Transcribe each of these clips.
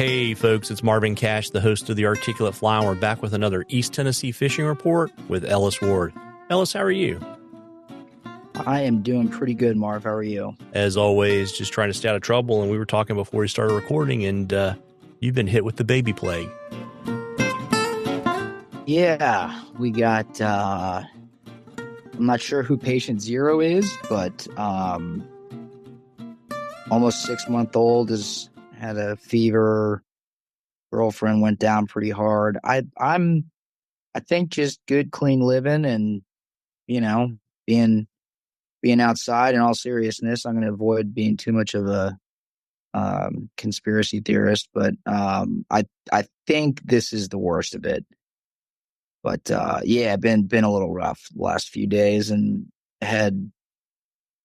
Hey folks, it's Marvin Cash, the host of the Articulate Fly. We're back with another East Tennessee fishing report with Ellis Ward. Ellis, how are you? I am doing pretty good, Marv. How are you? As always, just trying to stay out of trouble. And we were talking before we started recording, and you've been hit with the baby plague. Yeah, we got, I'm not sure who patient zero is, but almost 6-month-old has had a fever. Girlfriend went down pretty hard. I think just good, clean living and, being outside. In all seriousness, I'm going to avoid being too much of a conspiracy theorist, but I think this is the worst of it. But yeah, been a little rough the last few days, and had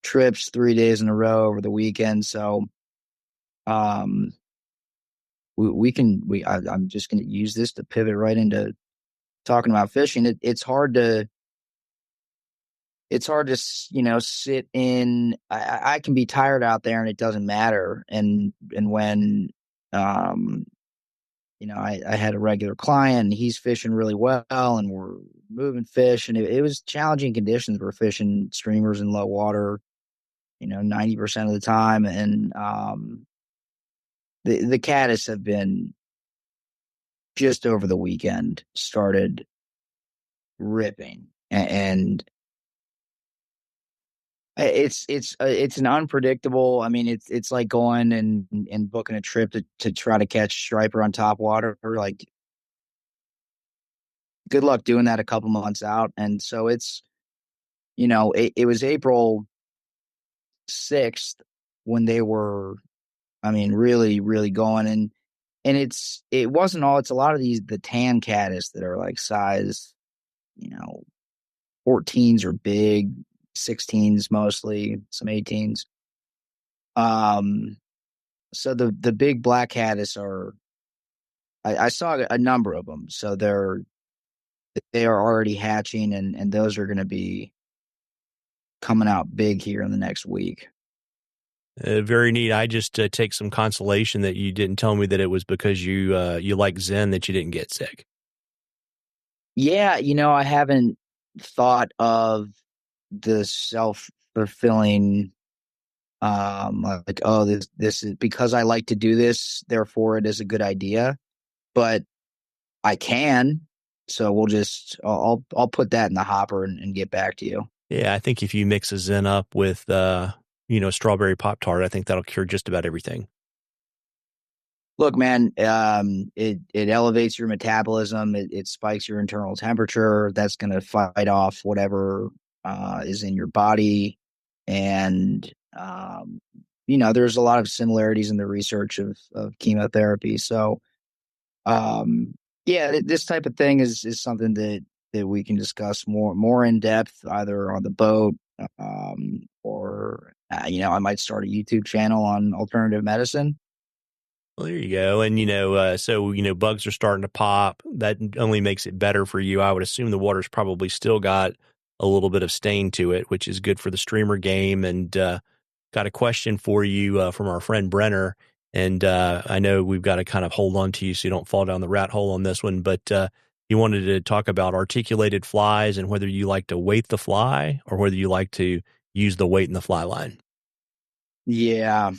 trips 3 days in a row over the weekend. So I'm just going to use this to pivot right into talking about fishing. It's hard to sit in. I can be tired out there and it doesn't matter. And when I had a regular client and he's fishing really well and we're moving fish, and it was challenging conditions. We're fishing streamers in low water, 90% of the time. And the caddis have been, just over the weekend, started ripping, and it's an unpredictable. I mean, it's like going and booking a trip to try to catch striper on top water. Like, good luck doing that a couple months out. And so it's, it was April 6th when they were, really, really going. And it wasn't all. It's a lot of the tan caddis that are like size, 14s are big, 16s mostly, some 18s. So the big black caddis are, I saw a number of them. So they are already hatching, and those are going to be coming out big here in the next week. Very neat. I just take some consolation that you didn't tell me that it was because you like Zen that you didn't get sick. Yeah, I haven't thought of the self-fulfilling, like, oh, this is because I like to do this, therefore it is a good idea. But I can, so I'll put that in the hopper and get back to you. Yeah, I think if you mix a Zen up with strawberry Pop-Tart, I think that'll cure just about everything. Look, man, it elevates your metabolism. It spikes your internal temperature. That's going to fight off whatever is in your body. And, there's a lot of similarities in the research of chemotherapy. So, yeah, this type of thing is something that we can discuss more in depth, either on the boat, or, I might start a YouTube channel on alternative medicine. Well, there you go. And, so bugs are starting to pop. That only makes it better for you. I would assume the water's probably still got a little bit of stain to it, which is good for the streamer game. And got a question for you from our friend Brenner. And I know we've got to kind of hold on to you so you don't fall down the rat hole on this one. But he wanted to talk about articulated flies and whether you like to weight the fly or whether you like to use the weight in the fly line. Yeah.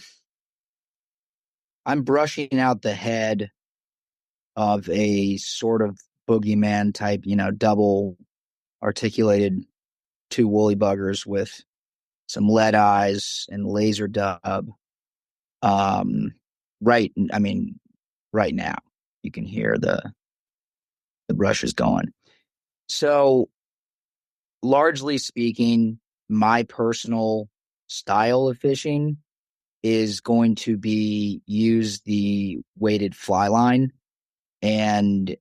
I'm brushing out the head of a sort of boogeyman type, double articulated 2 woolly buggers with some lead eyes and laser dub. Right now you can hear the brushes going. So, largely speaking, my personal style of fishing is going to be use the weighted fly line. And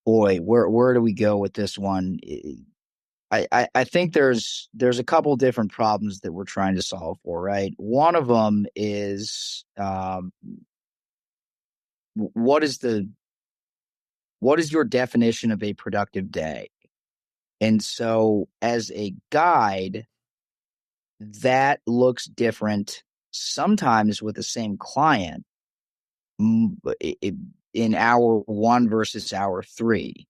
boy, where do we go with this one? I think there's a couple different problems that we're trying to solve for, right? One of them is what is your definition of a productive day? And so as a guide, that looks different sometimes with the same client, in hour one versus hour three.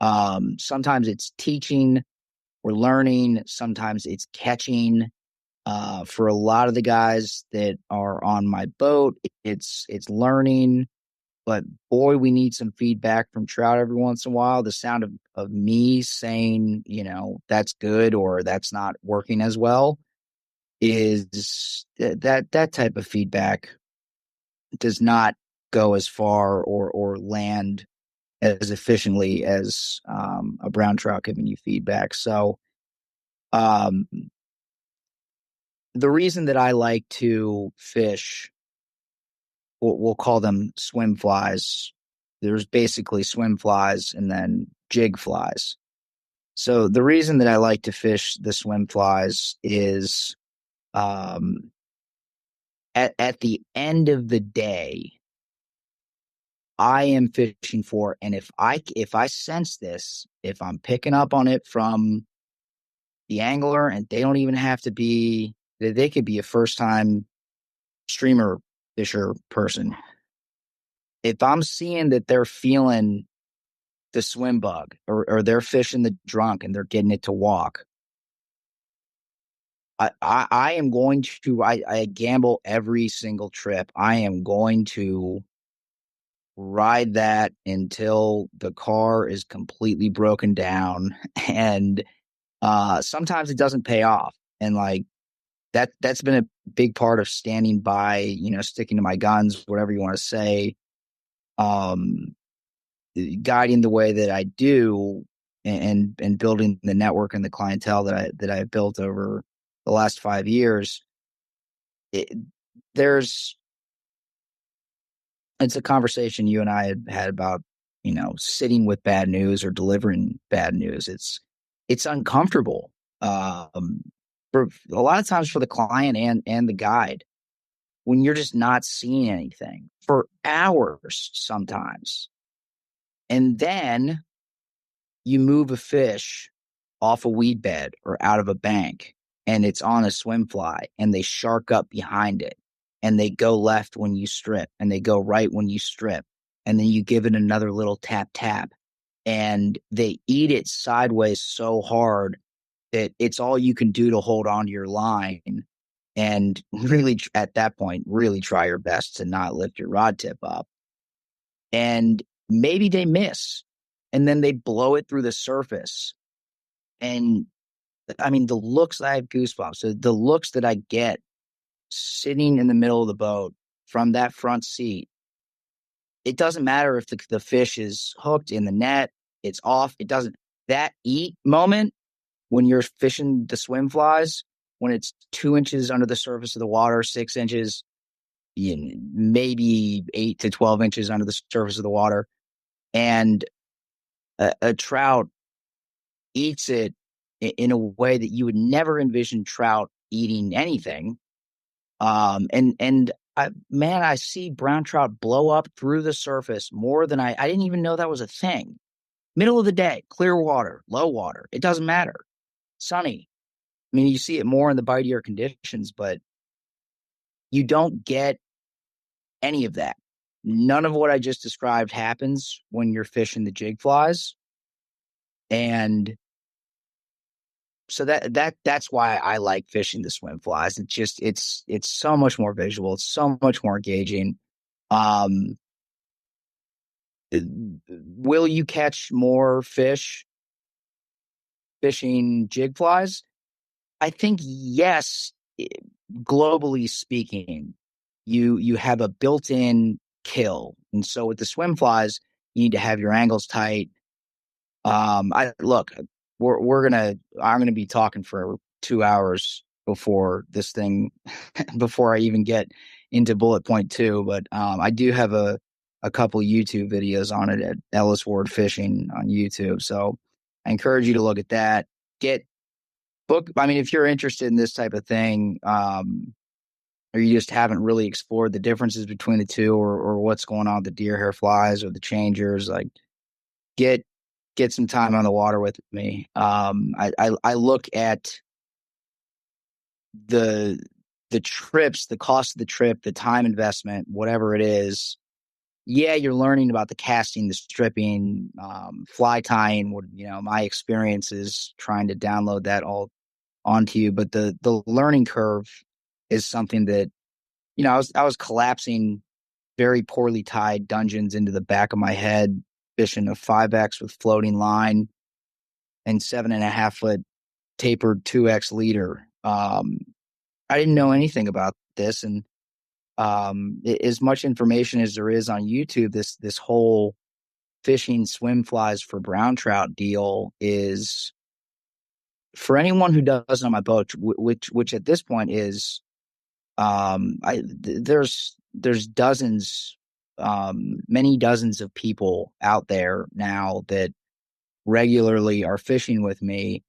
Sometimes it's teaching or learning. Sometimes it's catching. For a lot of the guys that are on my boat, it's learning. But boy, we need some feedback from Trout every once in a while. The sound of me saying, that's good or that's not working as well is that type of feedback does not go as far or land as efficiently as a brown trout giving you feedback. So um, the reason that I like to fish, we'll call them swim flies. There's basically swim flies and then jig flies. So the reason that I like to fish the swim flies is um, at the end of the day, I am fishing for, and if I sense this, if I'm picking up on it from the angler, and they don't even have to be, they could be a first time streamer fisher person. If I'm seeing that they're feeling the swim bug or they're fishing the drunk and they're getting it to walk, I am going to, I gamble every single trip. I am going to ride that until the car is completely broken down. And sometimes it doesn't pay off. And like that's been a big part of standing by, sticking to my guns, whatever you want to say, um, guiding the way that I do and building the network and the clientele that I built over the last 5 years. It, there's it's a conversation you and I had about, sitting with bad news or delivering bad news. It's uncomfortable. For a lot of times for the client and the guide, when you're just not seeing anything for hours sometimes. And then you move a fish off a weed bed or out of a bank and it's on a swim fly and they shark up behind it and they go left when you strip and they go right when you strip. And then you give it another little tap, tap, and they eat it sideways so hard that it's all you can do to hold on to your line. And really, at that point, really try your best to not lift your rod tip up. And maybe they miss and then they blow it through the surface. And I mean, the looks, I have goosebumps. So the looks that I get sitting in the middle of the boat from that front seat, it doesn't matter if the fish is hooked in the net, it's off. It doesn't. That eat moment when you're fishing the swim flies, when it's 2 inches under the surface of the water, 6 inches, maybe 8 to 12 inches under the surface of the water, and a trout eats it in a way that you would never envision trout eating anything. And I see brown trout blow up through the surface more than I didn't even know that was a thing. Middle of the day, clear water, low water, it doesn't matter. Sunny. I mean, you see it more in the bitier conditions, but you don't get any of that. None of what I just described happens when you're fishing the jig flies. And so that's why I like fishing the swim flies. It's so much more visual. It's so much more engaging. Um, will you catch more fish fishing jig flies? I think yes. Globally speaking, you have a built-in kill, and so with the swim flies, you need to have your angles tight. I look, I'm gonna be talking for 2 hours before this thing, before I even get into bullet point two. But I do have a couple YouTube videos on it at Ellis Ward Fishing on YouTube. So I encourage you to look at that. Get book. I mean, if you're interested in this type of thing, or you just haven't really explored the differences between the two, or what's going on with the deer hair flies or the changers, like get some time on the water with me. I look at the the trips, the cost of the trip, the time investment, whatever it is, yeah, you're learning about the casting, the stripping, fly tying. What my experience is trying to download that all onto you, but the learning curve is something that I was collapsing very poorly tied dungeons into the back of my head, fishing a 5X with floating line and 7.5 foot tapered 2X leader. I didn't know anything about this, and as much information as there is on YouTube, this whole fishing swim flies for brown trout deal is for anyone who does on my boat, which at this point is there's dozens, many dozens of people out there now that regularly are fishing with me,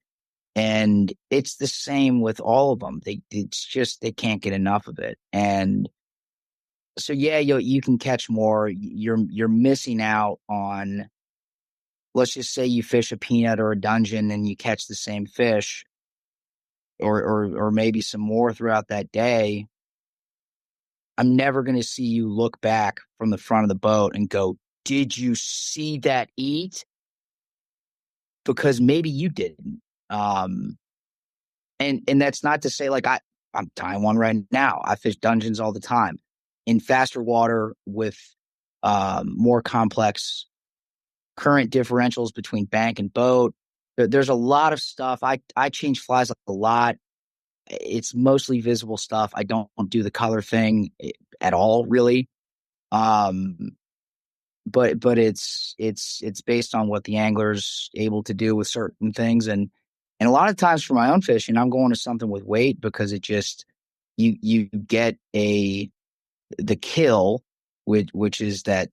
and it's the same with all of them. It's just they can't get enough of it, and so yeah, you can catch more. You're missing out on. Let's just say you fish a peanut or a dungeon and you catch the same fish, or maybe some more throughout that day. I'm never going to see you look back from the front of the boat and go, "Did you see that eat?" Because maybe you didn't. Um, and that's not to say like I'm tying one right now. I fish dungeons all the time in faster water with more complex current differentials between bank and boat. There's a lot of stuff. I change flies a lot. It's mostly visible stuff. I don't do the color thing at all, really. Um, but it's based on what the angler's able to do with certain things, and a lot of times for my own fishing, I'm going to something with weight because it just you get the kill, which is that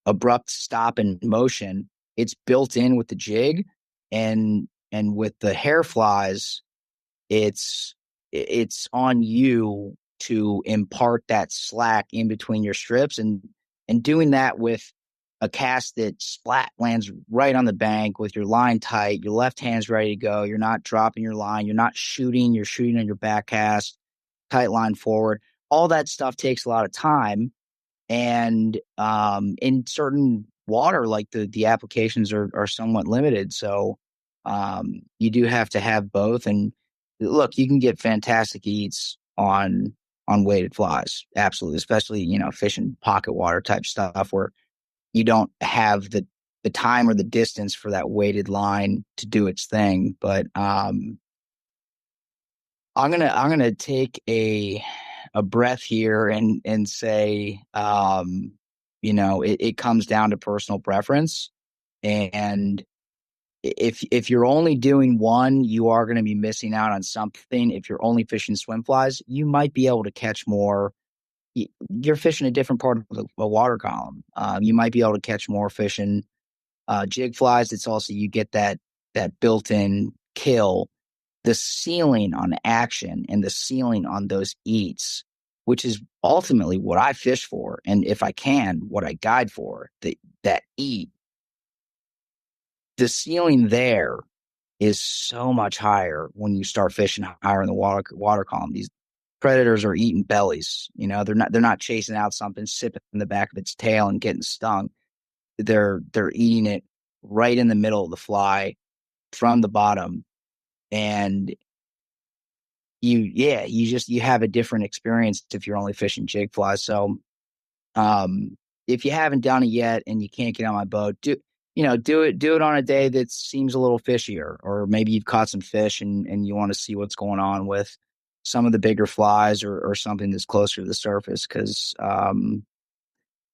abrupt stop in motion. It's built in with the jig, and with the hair flies, it's on you to impart that slack in between your strips, and doing that with a cast that splat lands right on the bank with your line tight, your left hand's ready to go, you're not dropping your line, you're not shooting, you're shooting on your back cast, tight line forward. All that stuff takes a lot of time, and in certain water, like the applications are somewhat limited, so you do have to have both. And look, you can get fantastic eats on weighted flies, absolutely, especially fishing pocket water type stuff where you don't have the time or the distance for that weighted line to do its thing. But I'm gonna take a breath here and say, it comes down to personal preference. And if you're only doing one, you are going to be missing out on something. If you're only fishing swim flies, you might be able to catch more. You're fishing a different part of the water column. You might be able to catch more fishing jig flies. It's also you get that built-in kill, the ceiling on action and the ceiling on those eats, which is ultimately what I fish for. And if I can, what I guide for, that eat, the ceiling there is so much higher when you start fishing higher in the water column. These predators are eating bellies. They're not chasing out something, sipping in the back of its tail and getting stung. They're eating it right in the middle of the fly from the bottom. And you have a different experience if you're only fishing jig flies. So if you haven't done it yet and you can't get on my boat, do it on a day that seems a little fishier, or maybe you've caught some fish and you want to see what's going on with some of the bigger flies, or something that's closer to the surface. Because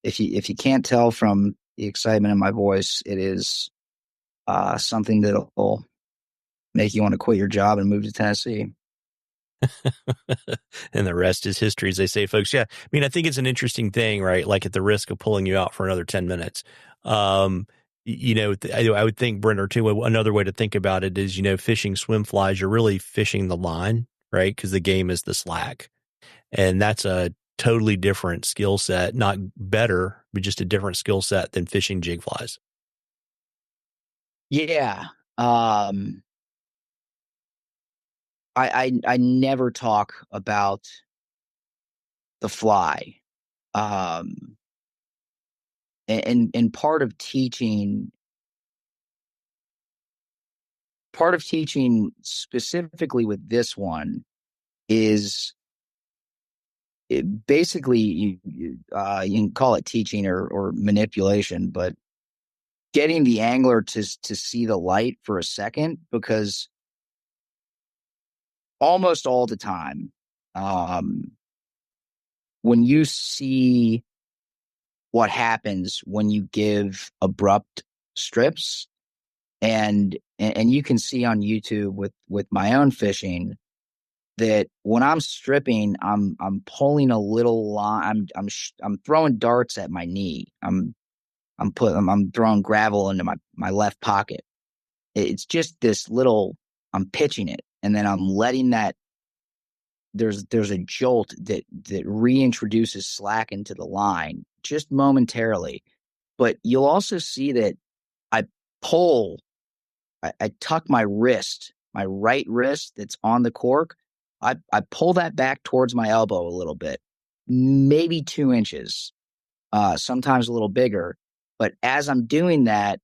if you can't tell from the excitement in my voice, it is something that'll make you want to quit your job and move to Tennessee. And the rest is history, as they say, folks. Yeah. I mean, I think it's an interesting thing, right? Like at the risk of pulling you out for another 10 minutes. I would think, Brenner, too, another way to think about it is, fishing swim flies, you're really fishing the line, right? Because the game is the slack. And that's a totally different skill set, not better, but just a different skill set than fishing jig flies. Yeah. I never talk about the fly. Um, and part of teaching specifically with this one is basically you can call it teaching or manipulation, but getting the angler to see the light for a second, because almost all the time, um, when you see what happens when you give abrupt strips, and you can see on YouTube with my own fishing that when I'm stripping, I'm pulling a little line. I'm throwing darts at my knee. I'm throwing gravel into my left pocket. It's just this little. I'm pitching it, and then I'm letting that. There's a jolt that reintroduces slack into the line just momentarily, but you'll also see that I pull. I tuck my wrist, my right wrist that's on the cork. I pull that back towards my elbow a little bit, maybe 2 inches, sometimes a little bigger. But as I'm doing that,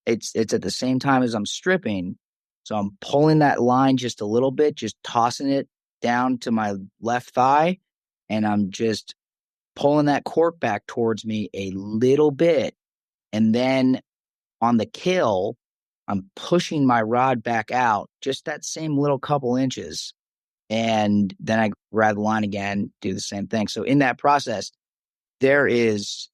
it's at the same time as I'm stripping. So I'm pulling that line just a little bit, just tossing it down to my left thigh, and I'm just pulling that cork back towards me a little bit. And then on the kill, I'm pushing my rod back out just that same little couple inches. And then I grab the line again, do the same thing. So in that process, there is,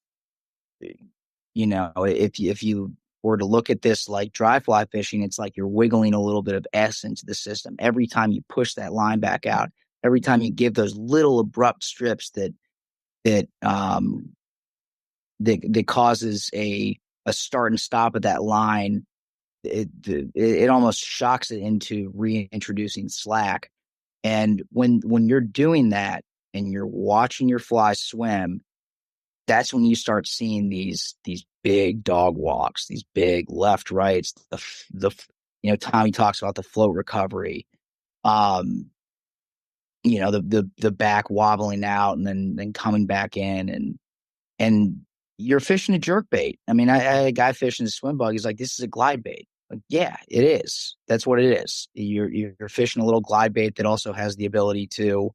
if you were to look at this like dry fly fishing, it's like you're wiggling a little bit of S into the system. Every time you push that line back out, every time you give those little abrupt strips that causes a start and stop of that line, it almost shocks it into reintroducing slack. And when you're doing that and you're watching your fly swim, that's when you start seeing these big dog walks, these big left rights. Tommy talks about the float recovery. Um, the back wobbling out and then coming back in, and you're fishing a jerk bait. I mean, I had a guy fishing a swim bug. He's like, "This is a glide bait." Like, yeah, it is. That's what it is. You're fishing a little glide bait that also has the ability to,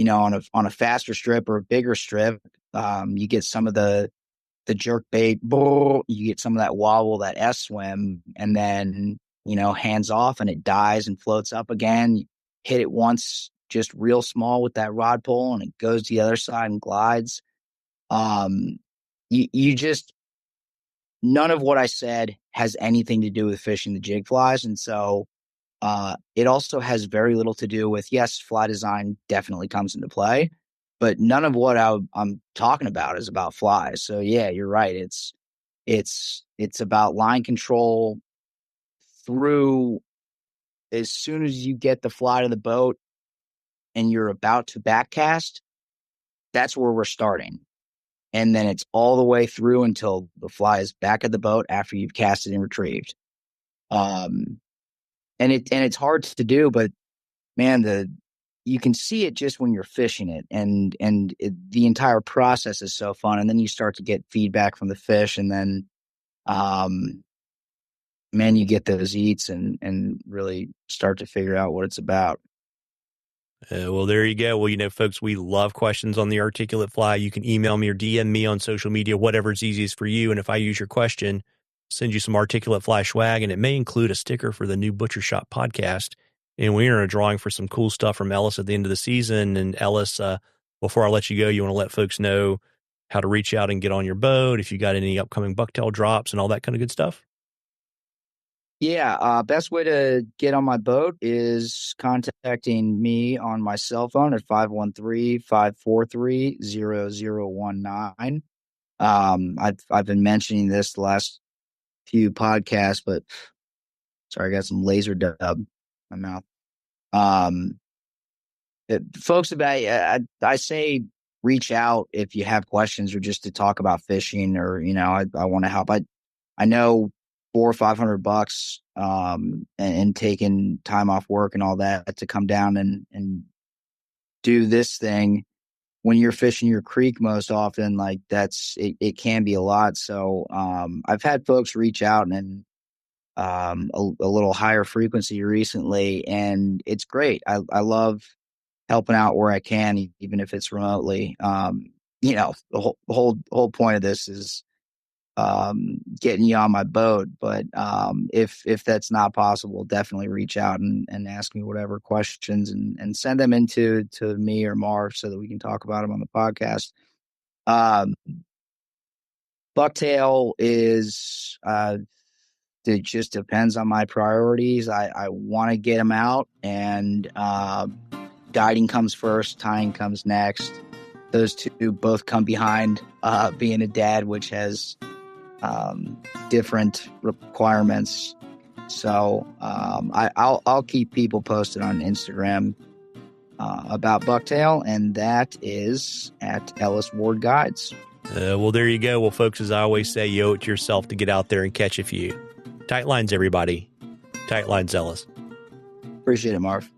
on a faster strip or a bigger strip, you get some of the jerk bait. You get some of that wobble, that S swim, and then hands off and it dies and floats up again. You hit it once, just real small with that rod pull, and it goes to the other side and glides. Um, you just none of what I said has anything to do with fishing the jig flies. And so it also has very little to do with, yes, fly design definitely comes into play, but none of what I'm talking about is about flies. So yeah, you're right. It's about line control through as soon as you get the fly to the boat and you're about to backcast, that's where we're starting. And then it's all the way through until the fly is back at the boat after you've casted and retrieved. Um, and it's hard to do, but man, you can see it just when you're fishing it, and the entire process is so fun. And then you start to get feedback from the fish, and then, um, man, you get those eats and really start to figure out what it's about. Well, there you go. Well, folks, we love questions on the articulate fly. You can email me or DM me on social media, whatever's easiest for you. And if I use your question, send you some articulate fly swag, and it may include a sticker for the new Butcher Shop podcast. And we're in a drawing for some cool stuff from Ellis at the end of the season. And Ellis, before I let you go, you want to let folks know how to reach out and get on your boat, if you got any upcoming bucktail drops and all that kind of good stuff? Yeah, best way to get on my boat is contacting me on my cell phone at 513-543-0019. I've been mentioning this the last few podcasts, but sorry, I got some laser dub in my mouth. Folks, I say reach out if you have questions or just to talk about fishing, or I want to help. I know $400 or $500, and taking time off work and all that to come down and do this thing when you're fishing your creek most often, like it can be a lot. So I've had folks reach out and a little higher frequency recently, and it's great. I love helping out where I can, even if it's remotely. The whole point of this is getting you on my boat. But if that's not possible, definitely reach out and ask me whatever questions and send them to me or Marv so that we can talk about them on the podcast. Bucktail is it just depends on my priorities. I want to get them out, and guiding comes first, tying comes next. Those two both come behind being a dad, which has different requirements. So I'll keep people posted on Instagram about bucktail, and that is at Ellis Ward Guides. Well, there you go. Well, folks, as I always say, you owe it to yourself to get out there and catch a few. Tight lines, everybody. Tight lines, Ellis. Appreciate it, Marv.